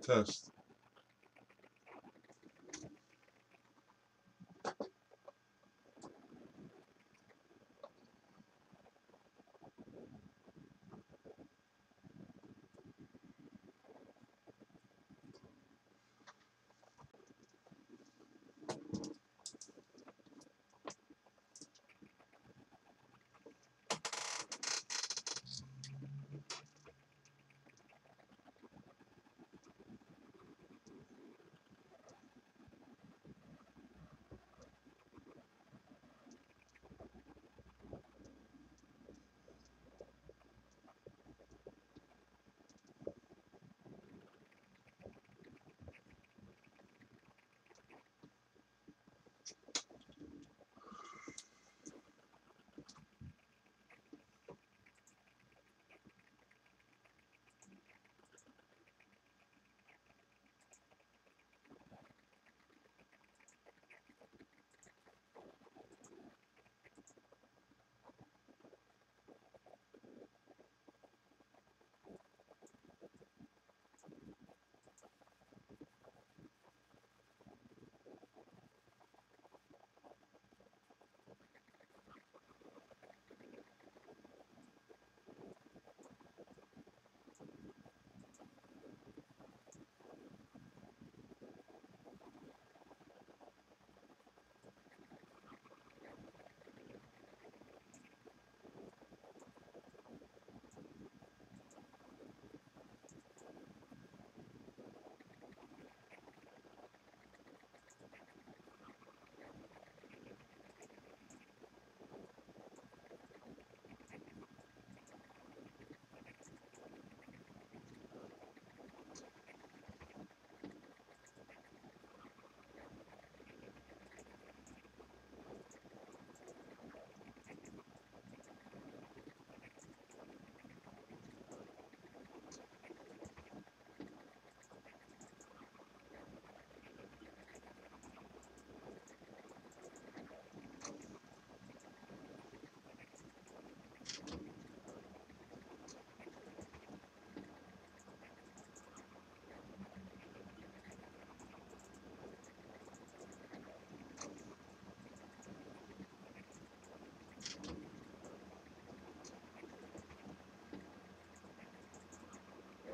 Test.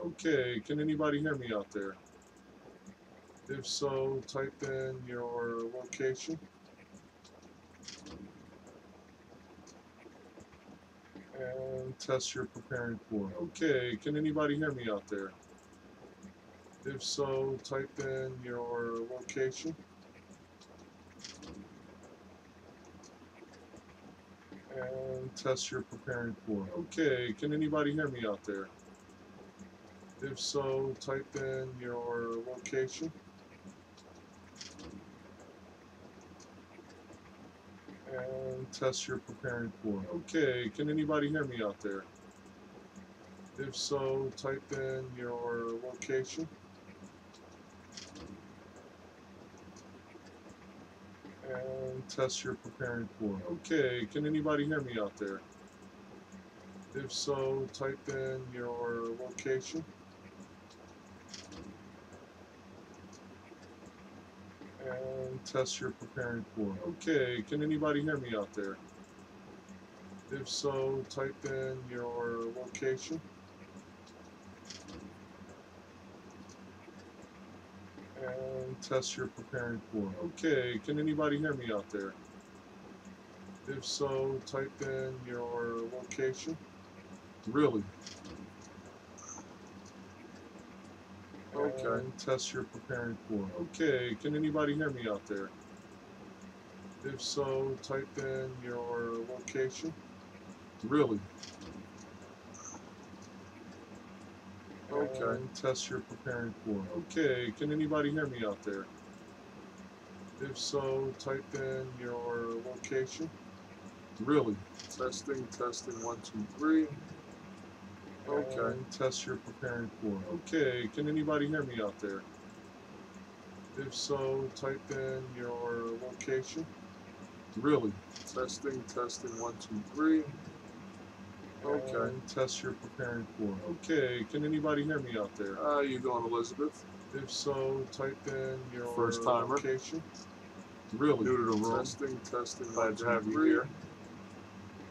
Okay, can anybody hear me out there? If so, type in your location and test you're preparing for. Okay, can anybody hear me out there? If so, type in your location and test you're preparing for. Okay, can anybody hear me out there? If so, type in your location and test you're preparing for. Okay, can anybody hear me out there? If so, type in your location and test you're preparing for. Okay, can anybody hear me out there? If so, type in your location and test you're preparing for. Okay, can anybody hear me out there? If so, type in your location and test you're preparing for. Okay, can anybody hear me out there? If so, type in your location. Really? Okay. And test you're preparing for. Okay, can anybody hear me out there? If so, type in your location. Really? Okay. And test you're preparing for. Okay, can anybody hear me out there? If so, type in your location. 1, 2, 3. Really? Testing, testing, 1, 2, 3. Okay, can anybody hear me out there? If so, type in your location. Really? Testing, testing, 1, 2, 3. Okay, can anybody hear me out there? If so, type in your location. Really? Testing, testing, 1, 2, 3. Okay, can anybody hear me out there? If so, type in your location. Okay, and test you're preparing for. Okay, can anybody hear me out there? If so, type in your location. Really? Testing, testing, 1, 2, 3. Okay, test you're preparing for. Okay, can anybody hear me out there? How you doing, Elizabeth? If so, type in your First timer. location. Really? New to the room. Testing. Glad to have you here.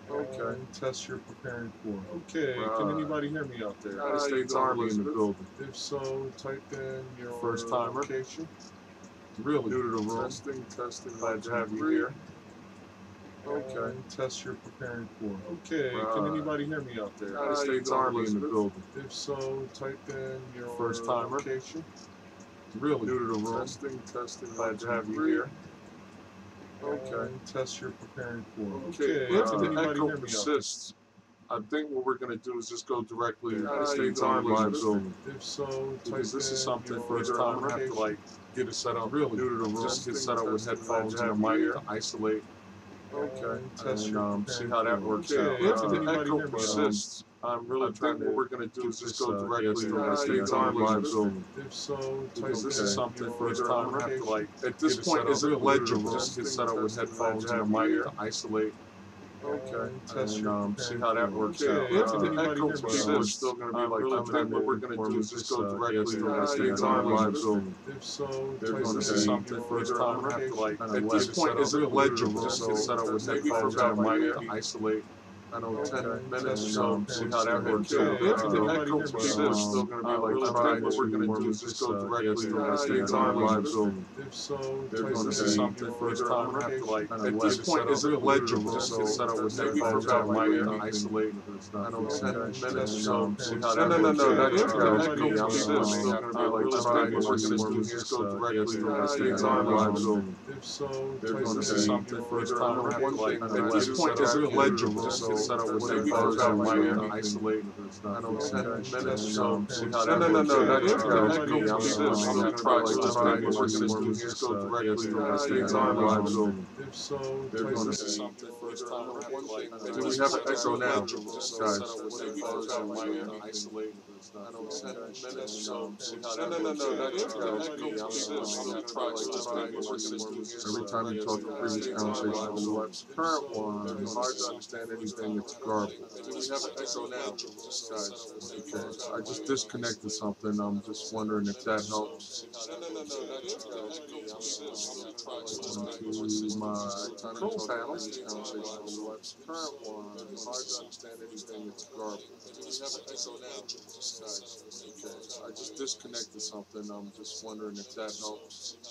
Okay, test you're preparing for. Okay, Right. can anybody hear me out there? United States Army in the building. If so, type in your First timer. location. Really? New to the room. Testing. Glad to have you here. Okay, test you're preparing for. Okay, can Right. anybody hear me out there? United States Army in the building. If so, type in your First timer. location. Really? New to the room. Testing. Glad to have you here. Okay, test you're preparing for. Okay, Okay, if can the anybody echo hear me out there? persists, I think what we're going to do is just go directly to United States you Army doing, live Elizabeth? building. If so, type Because this is in something your first time I'm going to have to location. get it set up. Really? New to the room. Just get set up with Testing. headphones Glad to and a have you mic here. to isolate Okay, test and you're see preparing how that for. works Okay, out. if If the anybody echo hear me out persists, I'm I really trying think what to we're going to do is just go directly to to United States doing, Army live Elizabeth? building. If so, type Because this in is something your first time I'm going to have to location. at this Get it point set up. is it Really? legible? Just get set up with Testing. headphones Glad and a to have you mic here. to isolate Okay, test and you're see preparing how that for. works Okay, out. if If the anybody echo hear me out persists, I'm still going to be like really I think what we're going to do is just go directly to United States Army live building. If so, Because type this in is something your first time I'm going to have to location. at this point is it legible? Just get set up with Maybe for headphones and a about mic to maybe isolate. I know 10 Okay, minutes or test so, you're see preparing how that for. works Okay, out. if If the anybody echo hear me out persists, still going to be like I think what we're going to do is just go directly to United States Army live building. If so, Because this type is in something your first time I'm going to have to location. at this point is it legible? Just get set up with Maybe for headphones and a about mic maybe to isolate. I know 10 Okay, minutes or test so, you're see preparing how for. that works out. Okay, If if the anybody echo hear me out persists, still going to be like I think what we're going to do is just go directly to United States Army live building. If so, Because this type is in something your first time I'm going to have to location. at this point is it legible? Just get set up with headphones and a mic to isolate. I know 10 minutes or so, see how that works out. If If the anybody echo hear me out persists, I'm going to try like I think what we're going to do is just go directly to United States Army live building. If so, Because this is something first time I'm going to have to do we have an echo now, guys? Isolate. I know 10 minutes or so, see how that works out. If the echo persists, I'm going to try like I think what we're going to do is every time you talk a previous conversation on the web's current one, it's hard to understand anything that's garbled. Do we have an echo now, guys? Okay, I just disconnected something. I'm just wondering if that helps. Onto my control panel. Conversation on the web's current one, it's hard to understand anything that's garbled. Do we have an echo now, guys? Okay, I just disconnected something. I'm just wondering if that helps.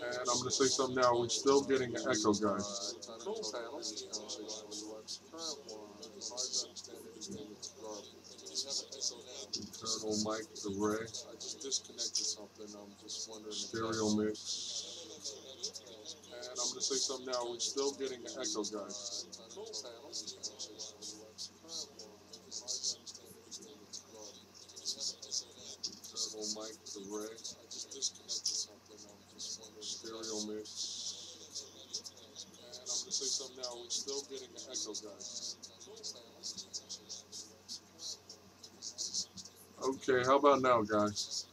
And I'm going to say something now. We're still getting an echo, guys. Control panel. Conversation on the web's current one, it's hard to understand anything that's garbled. Internal mic array. I just disconnected something. I'm just wondering. Stereo mix. And I'm going to say something now. We're still getting an echo, guys. Control panel. Internal mic array. I just disconnected something. I'm just wondering. Stereo mix. And I'm going to say something now. We're still getting an echo, guys. Okay, how about now, guys?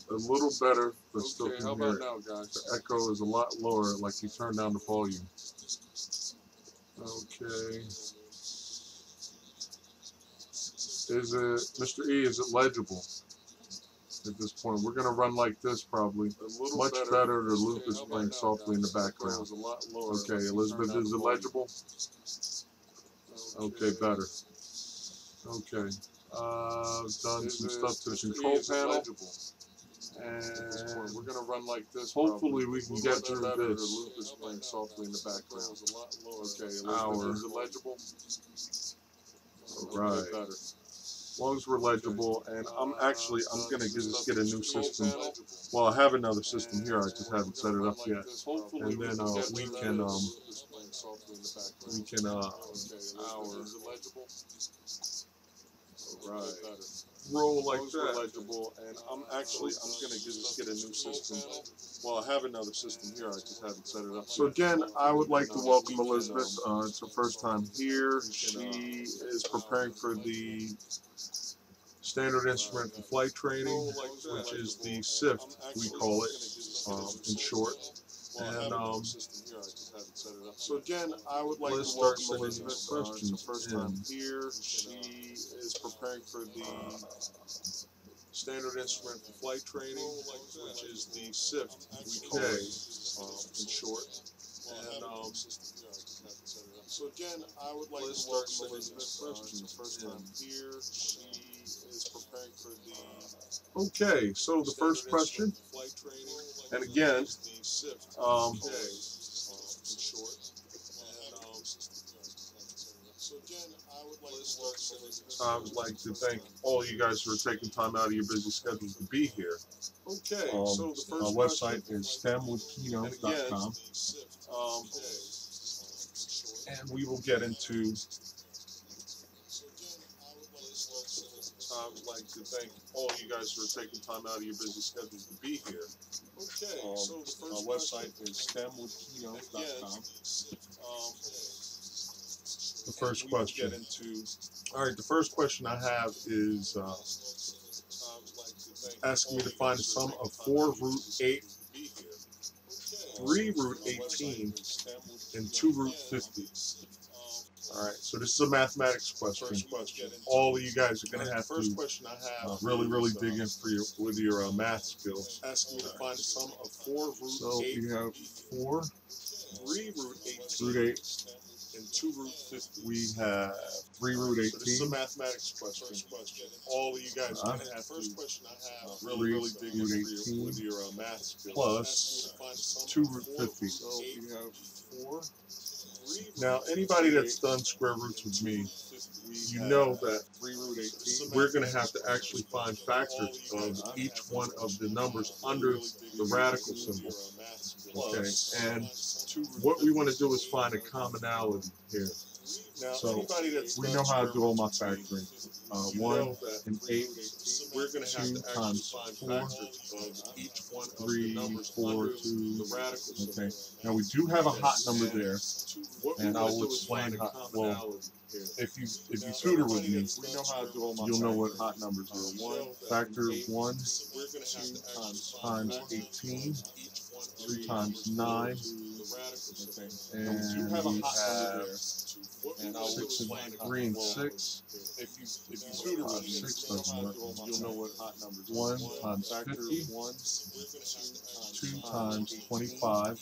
A little better, but still can how hear about it. now, guys? The echo is a lot lower, like you turn down the volume. Okay. Is it, Mr. E, is it legible at this point? We're going to run like this probably. Much better to Lucas playing softly in the background. Okay, Elizabeth, is it legible? Okay, better. Okay. Done some stuff to the control panel. And we're going to run like this. Hopefully we can get through this. Lucas playing softly in the background. Okay, Elizabeth, is it legible? All right. As long as we're legible, and I'm going to just get a new system. Well, I have another system here. I just haven't set it up yet. And then we can roll like that. And I'm going to just get a new system. Well, I have another system here. I just haven't set it up. So again, I would like to welcome Elizabeth. It's her first time here. She is preparing for the standard instrument for flight training, which is the SIFT, we call it, in short. And so again, I would like to welcome Elizabeth. It's her first time here. She is preparing for the standard instrument for flight training, which is the SIFT, we call it, in short. And so again, I would like to welcome Elizabeth. It's her first time here. She is preparing for the. Okay, so the first question, and again, I would like to thank all you guys for taking time out of your busy schedules to be here. Okay, so the first website is stemwithkieno.com. And we will get into. I would like to thank all you guys for taking time out of your busy schedules to be here. Okay, so the first website is stemwithkieno.com. The first question. All right, the first question I have is asking me to find the sum of 4 root 8, 3 root 18, and 2 root 50. All right, so this is a mathematics question. All of you guys are going to have to really dig in with your math skills. Asking me to find the sum of 4 root 8. So we have 4, 3 root 8, and 2 root 50. We have 3 root 18. So this is a mathematics question. All of you guys are going to have to really dig in with your math skills. Plus 2 root 50. So we have 4. Now, anybody that's done square roots with me, you know that we're going to have to actually find factors of each one of the numbers under the radical symbol. Okay, and what we want to do is find a commonality here. So we know how to do all my factoring. 1 and 8, 2 times 4, 3, 4, 2. Okay. Now we do have a hot number there, and I will explain how. Well, if you tutor with me, you'll know what hot numbers are. Factor 1 times 18, 3 times 9, and we have 6 and 3 and 6. If you tutor with 6 doesn't work, you'll know what hot numbers are. 1 times 50, 2 times 25,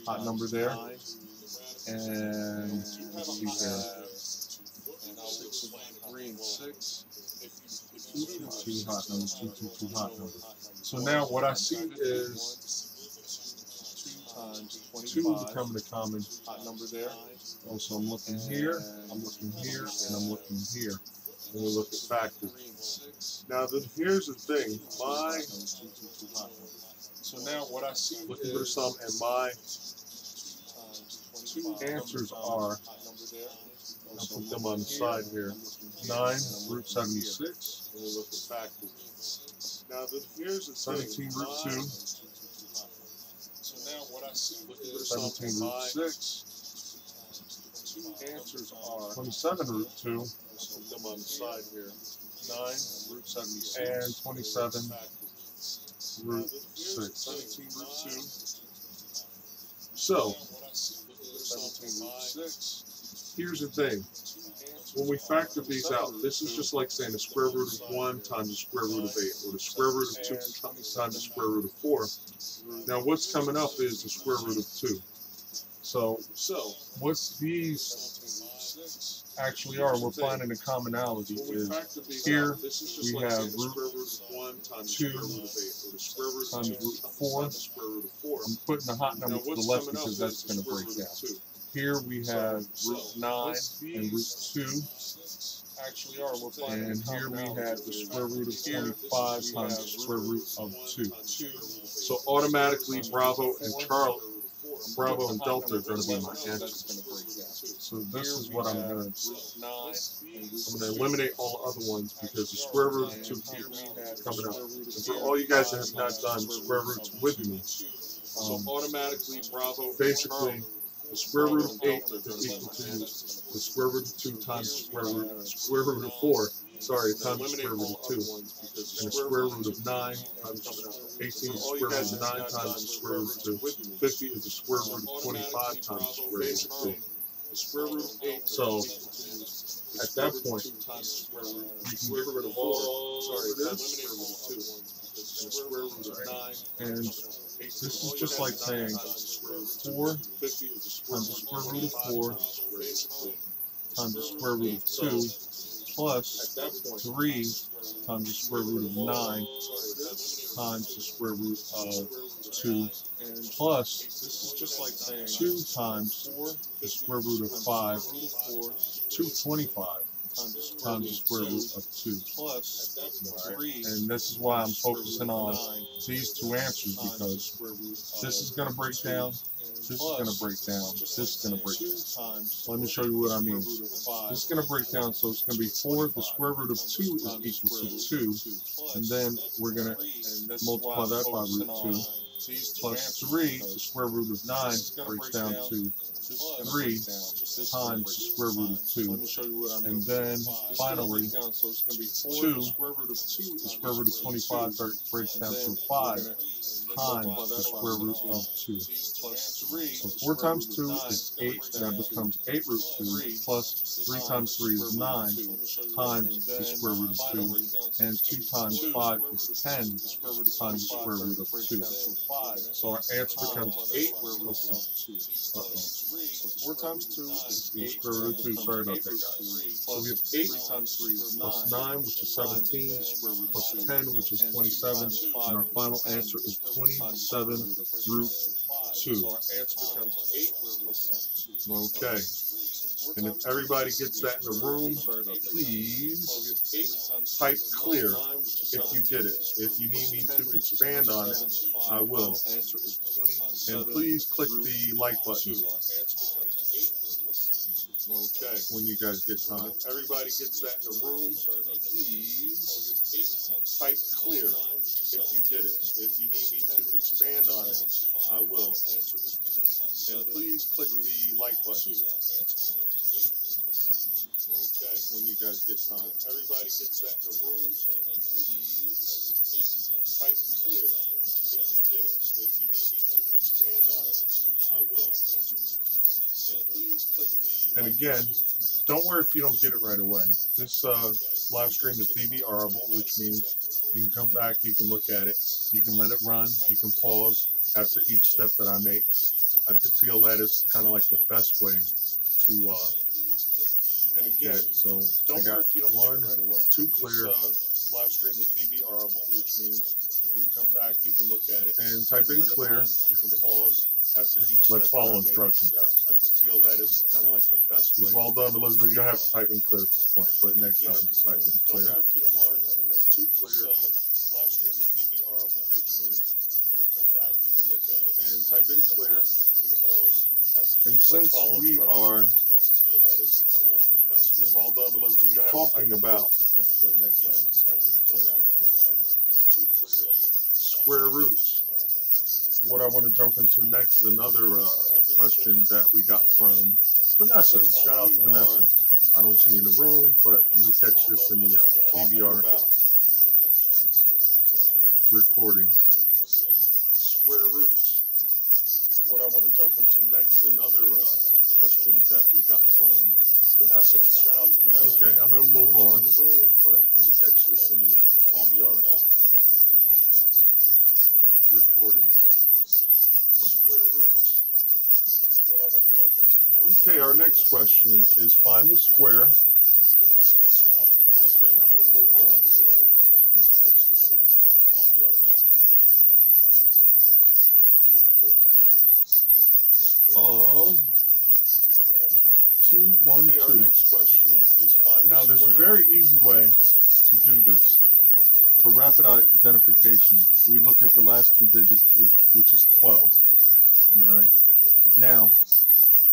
hot number there, and let's see here, 6 and 3 and 6, 2 hot numbers, 2 hot numbers. So now what I see is 2 becoming a common hot number there. Also, I'm looking here, I'm looking here, and I'm looking here. When we look at factors. Now, here's the thing. So now what I see looking for the sum, and my 2 answers are, I'll put them on the side here, 9 root 76. And we look at factors. Now, here's the 17 root 2. So now what I see looking for the sum, 17 root 6. 2 answers are 27 root 2. I'll put them on the side here. 9 root 76 and 27 root 6. 17 root 2. So 17 root 6. Here's the thing. When we factor these out, this is just like saying the square root of 1 times the square root of 8, or the square root of 2 times the square root of 4. Now what's coming up is the square root of 2. So what these actually are, we're finding a commonality, is here we have root 2 times root 4. I'm putting the hot number to the left because that's going to break down. Here we have root 9 and root 2. And here we have the square root of 25 times the square root of 2. So automatically Bravo and Delta are going to be my answers. So this is what I'm gonna eliminate all the other ones because the square root of 2 keeps coming up. And for all you guys that have not done square roots with me, automatically Bravo basically the square root of 8 is equal to the square root of 2 times the square root of 4. Sorry, times the square root of 2. And the square root of 9 times 18 is the square root of 9 times the square root of 2. 50 is the square root of 25 times the square root of 2. The square root of 8. So at that point, you can get rid of all of this. And the square root of 9. And this is just like saying 4 times the square root of 4 times the square root of 2 plus 3 times the square root of 9 times the square root of 2 plus 2 times the square root of 5, 225 times the square root of 2. Right. And this is why I'm focusing on these two answers, because this is going to break down, this is going to break down, this is going to break down. Let me show you what I mean. This is going to break down, so it's going to be 4, the square root of 2 is equal to 2, and then we're going to multiply that by root 2, plus 3, the square root of 9 breaks down to 3 times the square root of 2, and then finally 2, the square root of 25 breaks down to 5 times the square root of 2. So 4 times 2 is 8, that becomes 8 root 2, plus 3 times 3 is 9 times the square root of 2, and 2 times 5 is 10 times the square root of 2. So our answer becomes 8 So 4 times 2 is the square root of 2. Sorry about that, guys. So we have 8 plus 9, which is 17, plus 10, which is 27, and our final answer is 27 root 2. So our answer becomes 8. Okay. And if everybody gets that in the room, please type clear if you get it. If you need me to expand on it, I will. And please click the like button. Okay. When you guys get time. If everybody gets that in the room, please type clear if you get it. If you need me to expand on it, I will. And please click the like button. Okay. When you guys get time. If everybody gets that in the room, please type clear if you get it. If you need me to expand on it, I will. And please click the and again, don't worry if you don't get it right away. This live stream is DVRable, which means you can come back, you can look at it, you can let it run, you can pause after each step that I make. I feel that is kind of like the best way to and again, so don't worry if you don't get it right away. 2 clear. This live stream is DVRable, which means you can come back, you can look at it, and type in clear. You can pause after each. Let's follow instruction, guys. I feel that is kind of like the best way. Well done, Elizabeth. You don't have to type in clear at this point, but next time just type in clear. 1, 2 clear. Live stream is DVRable, which means you can come back, you can look at it, and type in clear. You can pause. And since we are well done, Elizabeth, you're talking about but next time just type in clear. Square roots. What I want to jump into next is another question that we got from Vanessa. Shout out to Vanessa. I don't see you in the room, but you'll catch this in the DVR recording. Square roots. What I want to jump into next is another question that we got from Vanessa. Shout out to Vanessa. Okay, I'm going to move on. In the room, but you'll catch this in the DVR recording. Square roots. What I want to jump into next. Okay, our next question is find the square. Okay, I'm going to move on. In the room, but you'll catch this in the DVR recording. Of 212. Okay, our next question is find now there's a very easy way to do this. For rapid identification, we look at the last 2 digits, which is 12. All right. Now,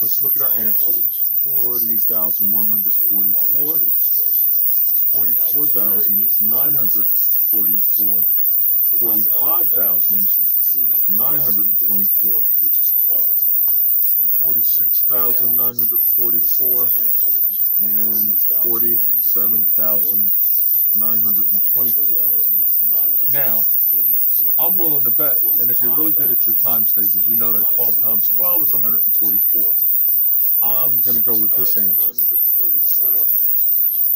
Let's look at our answers. 40,144, 44,944, 45,924, which is 12. 46,944, and 47,924. Now, I'm willing to bet, and if you're really good at your times tables, you know that 12 times 12 is 144. I'm going to go with this answer.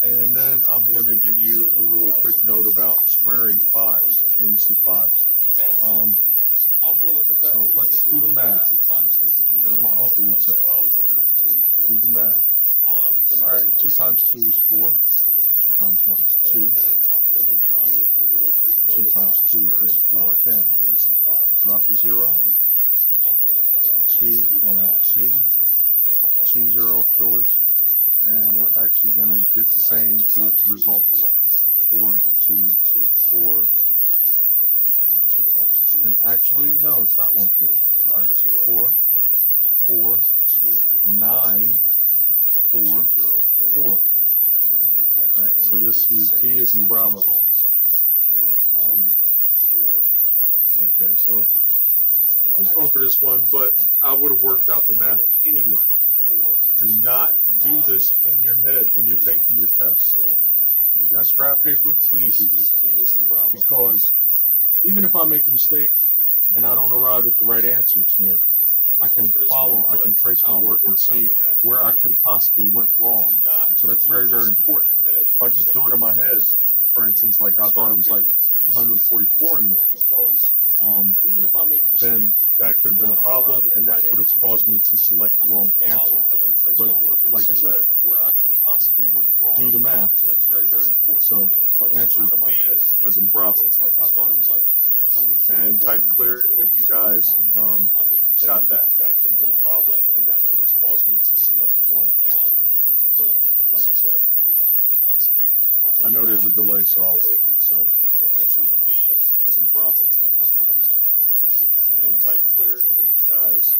And then I'm going to give you a little quick note about squaring 5s when you see 5s. I'm willing to bet. So let's do the math. You know As my uncle would say. 12 is 144. Do the math. All right, 2 times 2 is 4. 2 times 1 is 2. And then I'm going to give you a little quick note 2 times 2 is 4 again. When you see 5. Drop a 0. 2, 1, 2. 2 0 fillers. And we're actually going to get the same results. 4, 2, 4. And actually, no, it's not 144. All right, 4, 4, 9, 4, 4. All right, so this is B as in Bravo. Okay, so I was going for this one, but I would have worked out the math anyway. Do not do this in your head when you're taking your test. You got scrap paper, please use it. Because even if I make a mistake and I don't arrive at the right answers here, I can follow, I can trace my work and see where I could possibly went wrong. So that's very, very important. If I just do it in my head, for instance, like I thought it was like 144 in the end, then that could have been a problem, and that would have caused me to select the wrong answer. But like I said, do the math. So that's very, very important. So the answer is B as in Bravo. And type clear if you guys got that. That could have been a problem, and that would have caused me to select the wrong answer. But like I said, I know there's a delay, so I'll wait. So the answer is B as in Bravo. And type clear if you guys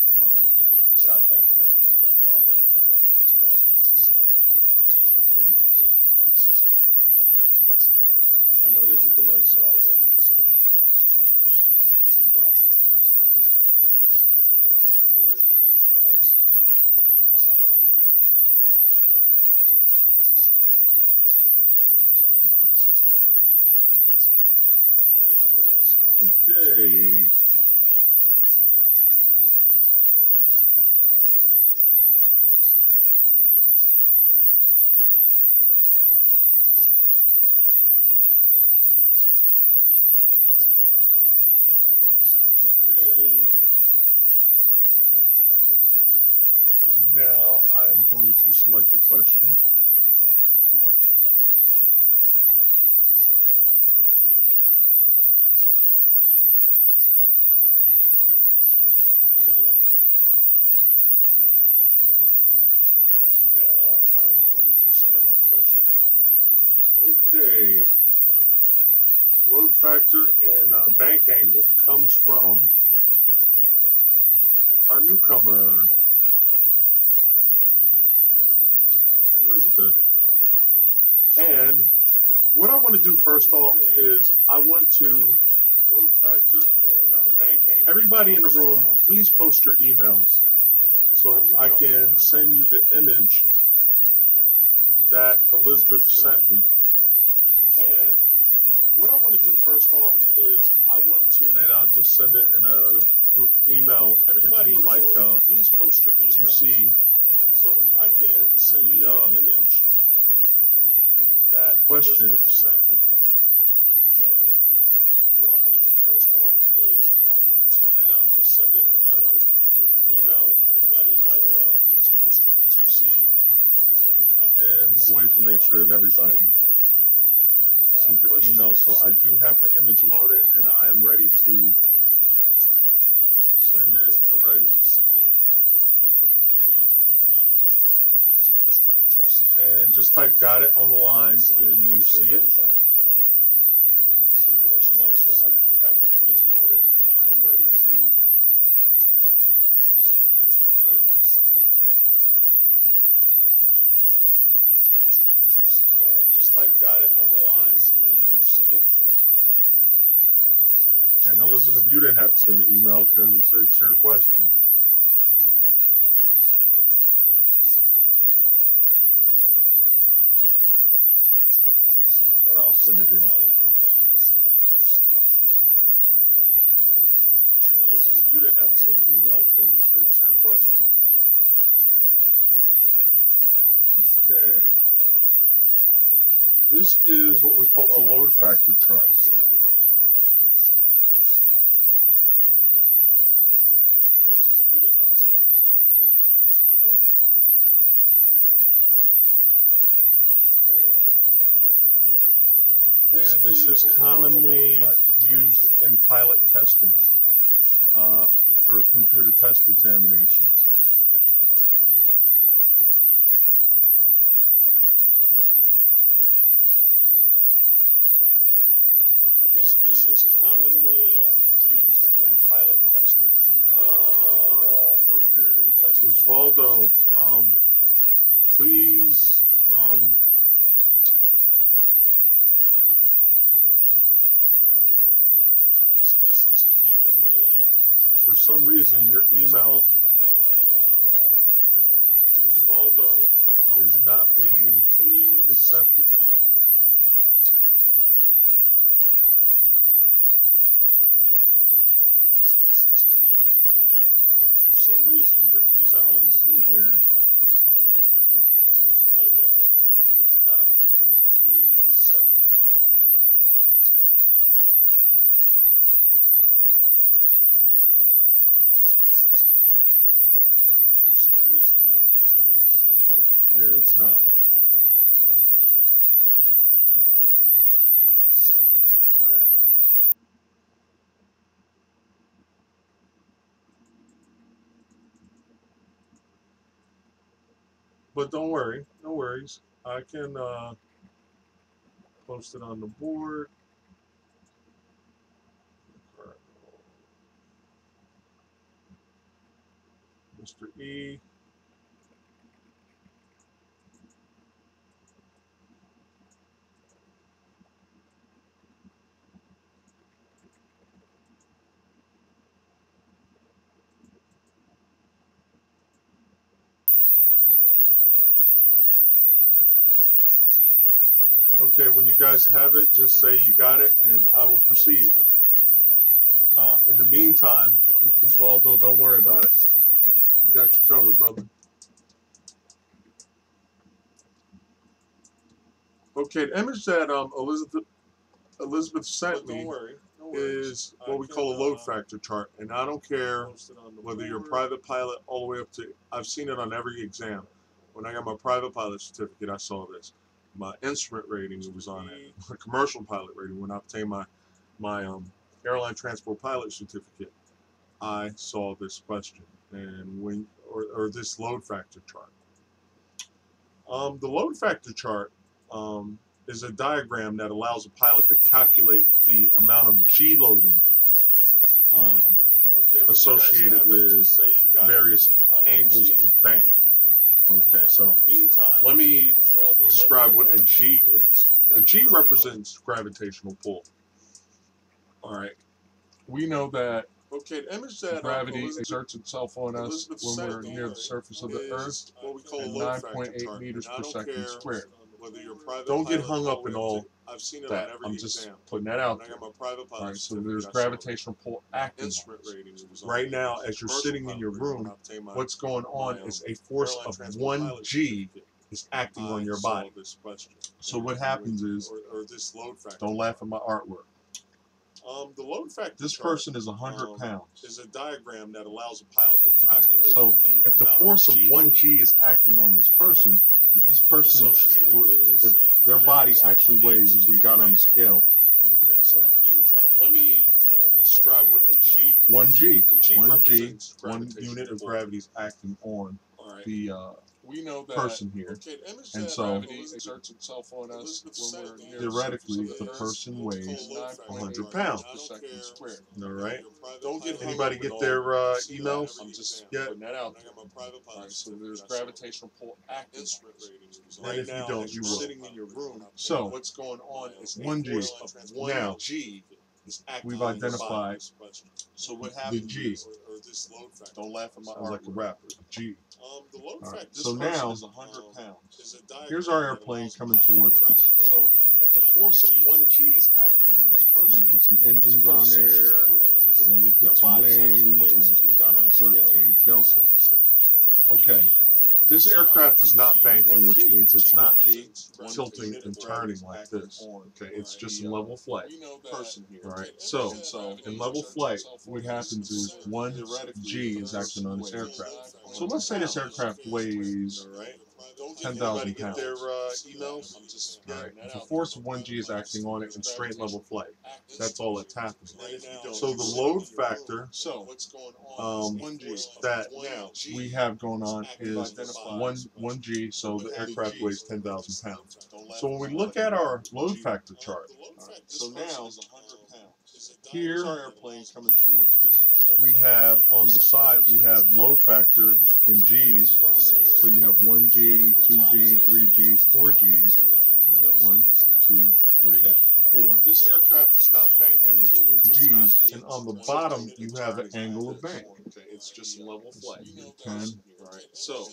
got that. That could have been a problem, and that would have caused me to select the wrong answer. But like I said, I know there's a delay, so I'll wait. So the answer is B as in Bravo. And type clear if you guys got that. That could have been a problem, and that would have caused me to select the wrong answer. I know there's a delay, so I'll wait. Okay. Now I'm going to select a question. Now I'm going to select a question. Okay. Load factor and bank angle comes from our newcomer, Elizabeth. And what I want to do first off is I want to load factor and bank angle. Everybody in the room, please post your emails so I can send you the image that Elizabeth sent me. And what I want to do first off is I want to, and I'll just send it in a group email. Everybody if you would like please post your emails to see, so I can send you the image that question Elizabeth sent me. And what I want to do first off is I want to, and I'll just send it in a group email. Everybody if you would like please post your emails to see, so I can. And we'll wait to make sure that everybody sent their email, so I do have the image loaded, and I am ready to send it already. And just type "got it" on the line when you see it. Sent their email, so I do have the image loaded, and I am ready to send it already. just type "got it" on the line when you see it. And Elizabeth, you didn't have to send an email because it's your question. But I'll send it in. Got it on the line when you see it. And Elizabeth, you didn't have to send an email because it's your question. Okay. This is what we call a load factor chart. I'll send it in. And Elizabeth, you didn't have to send an email because it's your question. Okay. And this is commonly used in pilot testing for computer test examinations. And this is commonly used in pilot testing for computer test Osvaldo, examinations. please This is commonly for some reason your email for computer test Osvaldo is not being please accepted. This is commonly for some reason your email here Osvaldo is not being accepted. For some reason your email here. Yeah, it's not. Osvaldo is not being accepted. All right. But don't worry, no worries. I can post it on the board. Mr. E. Okay, when you guys have it, just say you got it, and I will proceed. In the meantime, Osvaldo, don't worry about it. We got you covered, brother. Okay, the image that Elizabeth sent me is what we call a load factor chart, and I don't care whether you're a private pilot all the way up to, I've seen it on every exam. When I got my private pilot certificate, I saw this. My instrument rating, it was on it. My commercial pilot rating, when I obtained my airline transport pilot certificate, I saw this question, and or this load factor chart. The load factor chart is a diagram that allows a pilot to calculate the amount of G loading associated with various angles of bank. Okay, so let me describe what a G is. A G represents gravitational pull. All right, we know that gravity exerts itself on us when we're near the surface of the Earth at 9.8 meters per second squared. Don't get hung up in all that. I'm just putting that out there. All right, so there's gravitational pull acting on us. Right now, as you're sitting in your room, what's going on is a force of 1 G is acting on your body. So what happens is, don't laugh at my artwork. The load factor. This person is 100 pounds. Is a diagram that allows a pilot to calculate. So if the force of 1 G is acting on this person, if this person, if their body actually weighs, if we got on a scale. Okay, so let me describe what a G is. 1 G. 1 G, 1 unit of gravity is acting on the we know that person here. And so gravity exerts itself on us when we're near theoretically, the the Earth. person weighs 100 pounds pounds. per second squared. All right. Don't get Anybody get their emails? I'm just yet? putting that out there. All right, so there's gravitational pull acting on us. And Right if you now, don't, as you you're will. sitting in your room, So, what's going on is 1G. a force of 1 Now, G is acting we've on your identified body. So what the happens G. is, don't laugh at my Sounds like a artwork. rapper. G. The load All right. factor, So this person now, is 100 pounds. here's our airplane coming towards us. So if the force of 1G is acting on this person, We'll put some engines on there, and we'll put some wings, we got on and the put scale. a tail section. Okay. This aircraft is not banking, which means it's not tilting and turning like this. Okay, it's just in level flight. Person here. All right. So in level flight, what happens is 1G is acting on this aircraft. So let's say this aircraft weighs 10,000 pounds. emails. All right. If a force of 1G is acting on it in straight level flight, that's all that's happening. So the load factor that we have going on is 1G, so the aircraft weighs 10,000 pounds. So when we look at our load factor chart, So now, here our airplane coming towards us. we have on the side, we have load factor in G's. So you have 1G, 2G, 3G, 4Gs. All right, 1, 2, 3, 4. This aircraft is not banking, which means it's G's, and on the bottom you have an angle of bank. Okay, it's just level flight. 10, Right. So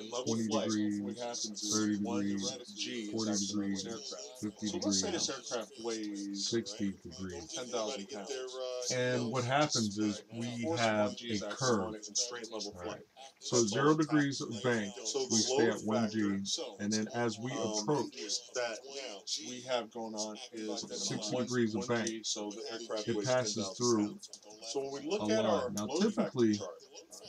in level 20 flight, degrees, what happens is 30 1 degrees, G 40 is acting on degrees, this aircraft. 50 So let's say degrees, this aircraft weighs 60 degrees. 10,000 pounds. And what happens is we have a curve. In straight level Right. flight. So 0 degrees of bank, So we the stay at load 1G, and then as we approach that we have going on is 60 degrees of bank, so the aircraft it weighs passes 10,000 through pounds. So when we look a at our line. Now load factor typically, chart,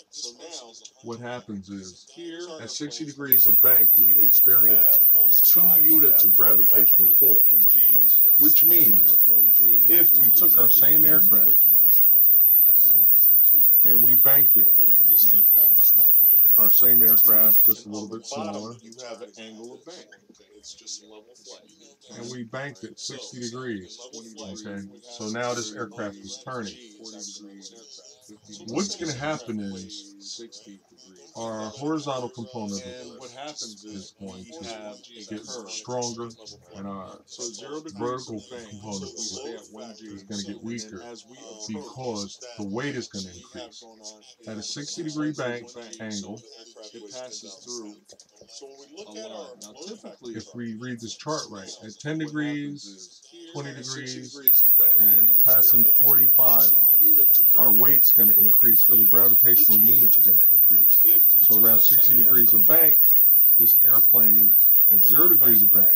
so now what happens is here at 60 degrees of bank, we experience on the 2 side, units we of have load gravitational factor pull, in G's, which you means have 1G, if we took our 2G, same 3G, aircraft 4Gs, 1, 2, and we banked it, this aircraft is not banking. our same aircraft, just a little bit smaller, You have an angle of bank. It's just level flight. and we banked it 60 degrees. Okay, so now this aircraft is turning. 40 degrees. What's going to happen is 60 degrees. our horizontal component And what happens is going to have get stronger, and our so 0 degrees vertical of bank, component we stay at 1G, is going to get weaker as we because the weight is going to increase. At a 60-degree bank angle, it passes through. So when we look at our now typically, if we read this chart right, at 10 degrees, 20 degrees, and passing 45, our weight's going to increase, or the gravitational units are going to increase. So around 60 degrees of bank, this airplane at 0 degrees of bank,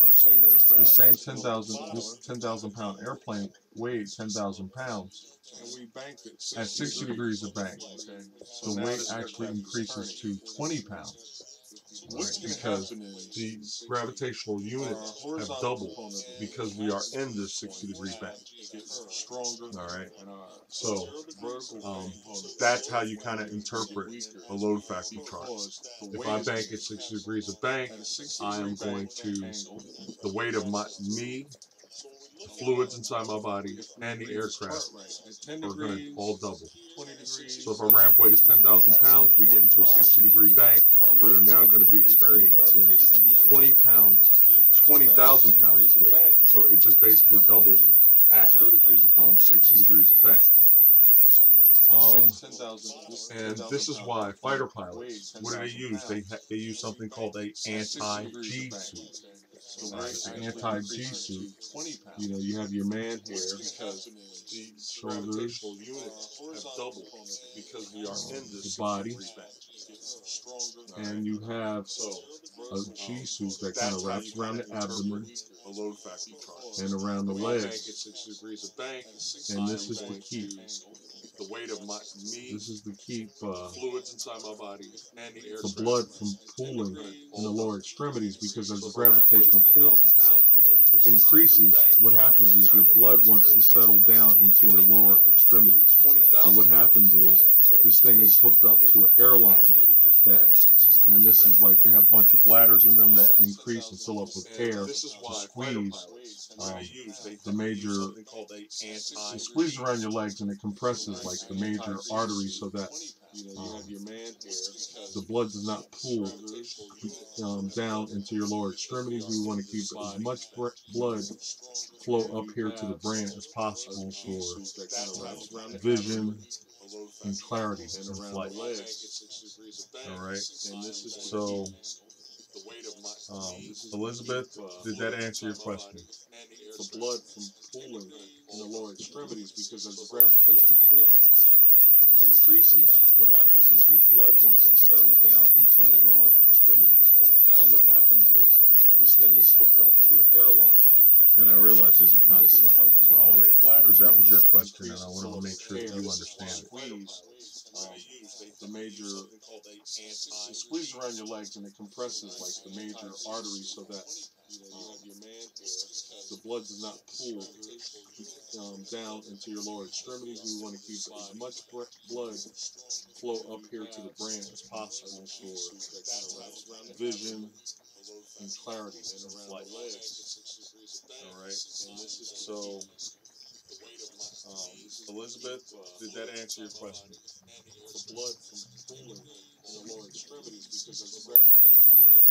our same aircraft, this same 10,000 pound airplane weighed 10,000 pounds. and we banked it At 60 degrees of bank, So the now weight this actually aircraft is increases to 20 pounds. What's Right, going to because happen is the gravitational units have doubled because we are in this 60-degree bank. stronger. All right. And our So vertical that's how you kind of interpret a load factor chart. If I bank at 60 degrees of bank, I am going to, the weight of me, fluids inside my body, and the aircraft are going to all double. So if our ramp weight is 10,000 pounds, we get into a 60-degree bank, we're now going to be experiencing 20 pounds, 20,000 pounds of weight. So it just basically doubles at 60 degrees of bank. And this is why fighter pilots, what do they use? They use something called a anti-G suit. Right, the anti-G suit. You know, you have your man here, shoulders, have doubled because we are in this the body, and you have a G suit that kind of wraps around the abdomen and around the legs. And this is to keep the weight of me. This is to keep fluids inside my body and the blood from pooling in the lower extremities, because as the gravitational pull increases, what happens is your blood wants to settle down into your lower extremities. So what happens is this thing is hooked up to an airline that, and this is like they have a bunch of bladders in them that increase and fill up with air to squeeze the major. It squeezes around your legs and it compresses like the major arteries so that the blood does not pool down into your lower extremities. We want to keep as much blood flow up here to the brain as possible for vision and clarity in flight. All right. So, Elizabeth, did that answer your question? The blood from pooling in the lower extremities, because as the gravitational pull increases, what happens is your blood wants to settle down into your lower extremities. So what happens is this thing is hooked up to an airline. And I realize there's a time delay, so I'll wait, because that was your question, and I want to make sure that you understand it. The major, it squeezes around your legs and it compresses like the major arteries so that the blood does not pool down into your lower extremities. We want to keep as much blood flow up here to the brain as possible for vision and clarity in flight. All right. So, Elizabeth, did that answer your question? The blood from pooling in the lower extremities, because as the gravitational pull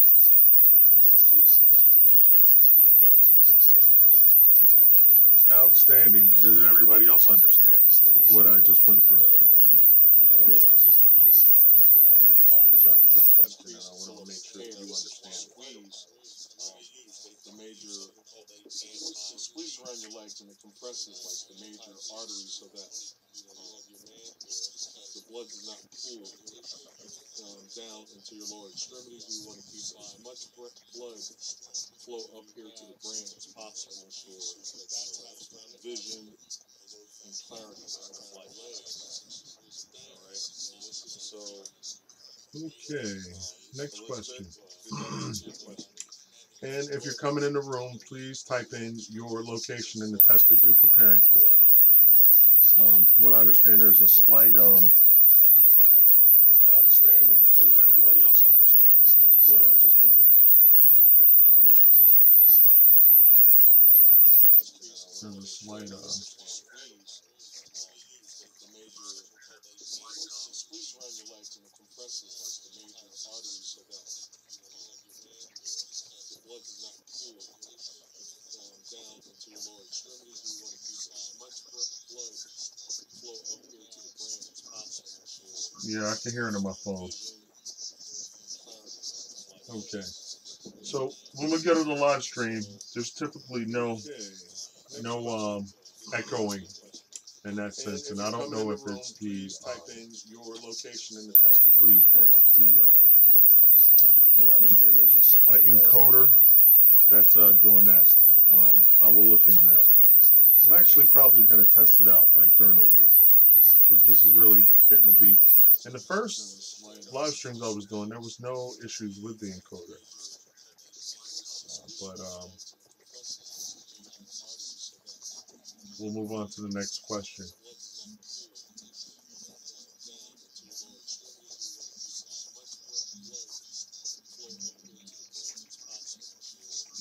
increases, what happens is your blood wants to settle down into your lower extremities. Outstanding. Does everybody else understand what I just went through? And I realize there's a time delay, so I'll wait, because that was your question, and I want to make sure that you understand it. The major, it squeezes around your legs and it compresses like the major arteries so that the blood does not pool down into your lower extremities. We want to keep as much blood flow up here to the brain as possible for vision and clarity in flight. All right. So, okay, next question. And if you're coming in the room, please type in your location and the test that you're preparing for. From what I understand, there's a slight outstanding. Does everybody else understand what I just went through? and I realize there's a time delay, so I'll wait, because that was your question. There's a slight The major, it squeezes around your legs and it compresses like the major arteries so that the blood does not pool down into your lower extremities. We want to keep as much blood flow up here to the brain as possible for Yeah, I can hear it on my phone. Okay. So when we go to the live stream, there's typically no echoing in that sense, and I don't know if it's the type in your location and the test. What do you call it? What I understand, there's a The slight encoder that's doing that. I will look into that. I'm actually probably going to test it out like during the week, because this is really getting to be. In the first live streams I was doing, there was no issues with the encoder, but we'll move on to the next question.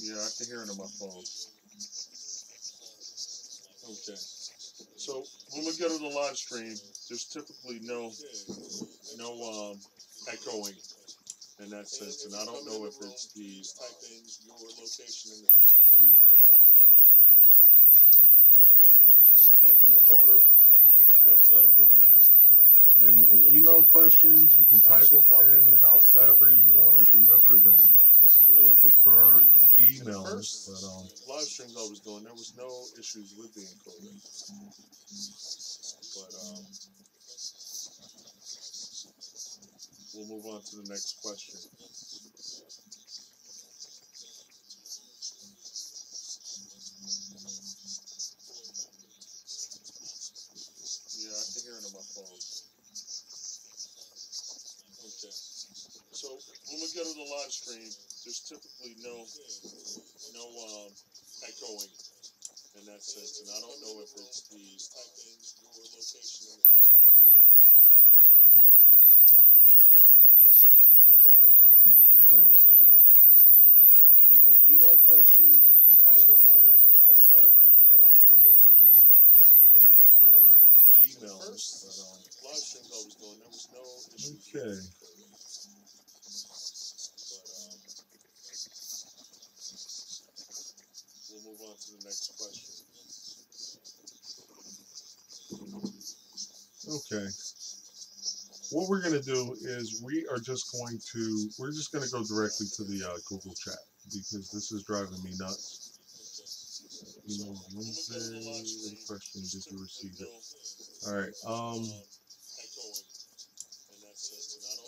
Yeah, I can hear it on my phone. Okay. So when we go to the live stream, there's typically no echoing in that sense, and I don't know if it's the type in your location and the test. What do you call it? What I understand, there's a The slight encoder that's doing that. And I you will can look email into that. questions, you can I'm type actually them probably in gonna test it out however like you during want to the week, deliver them. because this is really I prefer in the email, first but live streams I was doing, there was no issues with the encoder. But we'll move on to the next question. Yeah, I can hear it on my phone. Okay. So when we go to the live stream, there's typically no echoing in that sense, and I don't know if it's the type in your location and the test. What do you call it? What I understand, there's a And you can email questions, you can type them in however you want to deliver them. I prefer email. Live streams I was doing, there was no issues. Okay. We'll move on to the next question. Okay. What we're going to do is we're just going to go directly to the Google chat because this is driving me nuts. Wednesday, what question did you receive it? All right.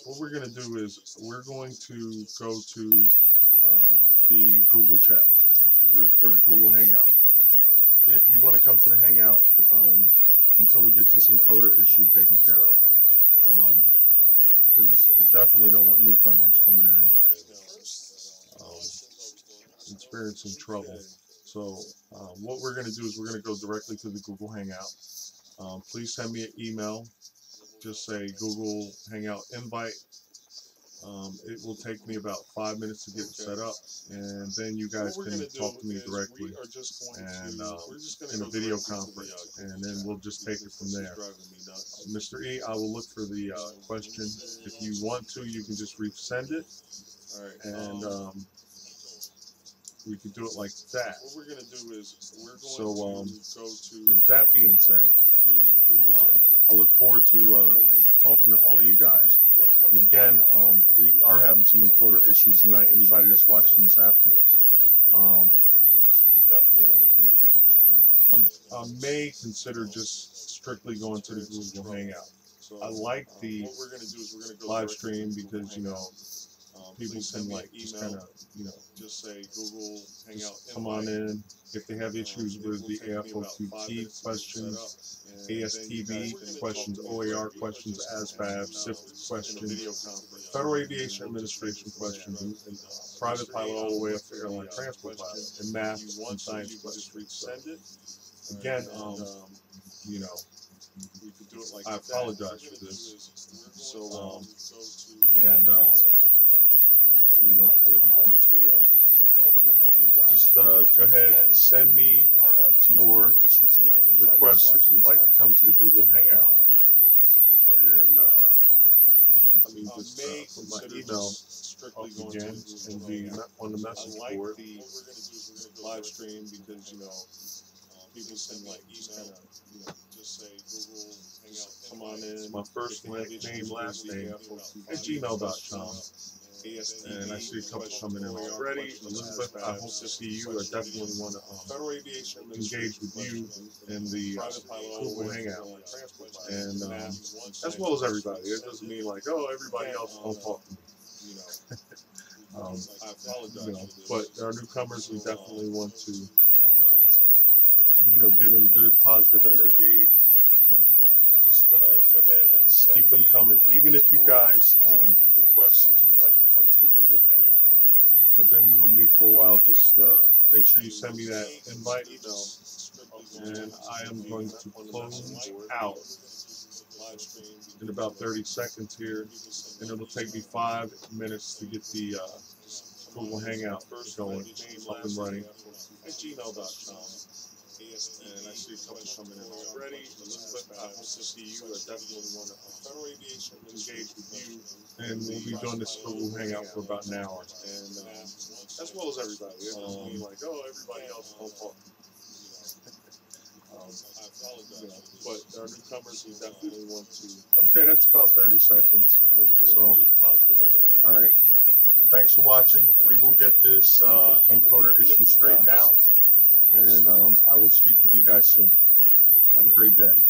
What we're going to do is we're going to go to the Google chat or Google Hangout. If you want to come to the Hangout until we get this encoder issue taken care of, because I definitely don't want newcomers coming in and experiencing trouble. So what we're going to do is we're going to go directly to the Google Hangout. Please send me an email. Just say Google Hangout invite. It will take me about 5 minutes to get it set up, and then you guys can talk to me directly and in a video conference, and then we'll just take it from there. Mr. E, I will look for the question. If you want to, you can just resend it, and we could do it like that. What we're going to do is we're going So, to go to with that being said, the Google chat. I look forward to talking to all of you guys. If you want to come And to again, Hangout, we are having some encoder issues tonight. Anybody that's watching this afterwards, because I definitely don't want newcomers coming in. I may consider just strictly going to the Google Hangout. I like the what we're going to do is we're going to go live stream because people can just kind of just say Google Hangout. come on in if they have issues with the AFOQT questions, ASTB questions, OAR questions, ASVAB, SIFT questions, Federal Aviation Administration questions, and private pilot all the way up to airline transport pilot, and math and science questions. Send it. Again, we could do it like I apologize for this. So, and I look forward to talking to all of you guys. just go ahead and send me your issues tonight. requests if you'd like to come to the Google Hangout. And let me just put my email up again and be on the message board. Live stream because people send just kind of just say Google Hangout. Come on in. It's my first name, last name at gmail.com. And I see a couple coming in already. Elizabeth, I hope to see you. I definitely want to engage with you in the Google Hangout. And as well as everybody. It doesn't mean like, oh, everybody else don't talk to me. I apologize. But our newcomers, we definitely want to, give them good positive energy. And just go ahead and keep them coming. Even if you guys request if you'd like to come to the Google Hangout. They've been with me for a while. Just make sure you send me that invite email. And I am going to close out in about 30 seconds here. And it'll take me 5 minutes to get the Google Hangout going, up and running. At gmail.com. And I see a couple coming in already. Elizabeth, I hope to see you. I definitely want to engage with you. And we'll be doing this Google Hangout for about an hour. And as well as everybody. It doesn't mean like, oh, everybody else don't talk. I apologize. But our newcomers, we definitely want to. Okay, that's about 30 seconds. Give them good positive energy. All right. Thanks for watching. We will get this encoder issue straightened out. And I will speak with you guys soon. Have a great day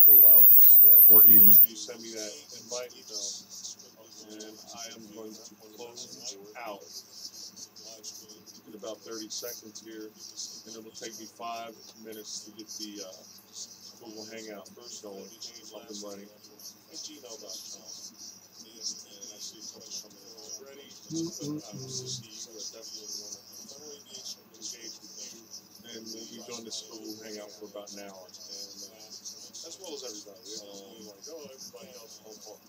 or evening. Make sure you send me that invite email. And I am going to close out in about 30 seconds here. And it will take me 5 minutes to get the Google Hangout going, up and running. At gmail.com. And I see a couple coming in already. I will see you. I definitely want to engage with you. And we'll be doing this Google Hangout for about an hour. And as well as everybody. It doesn't mean like, oh, everybody else don't talk.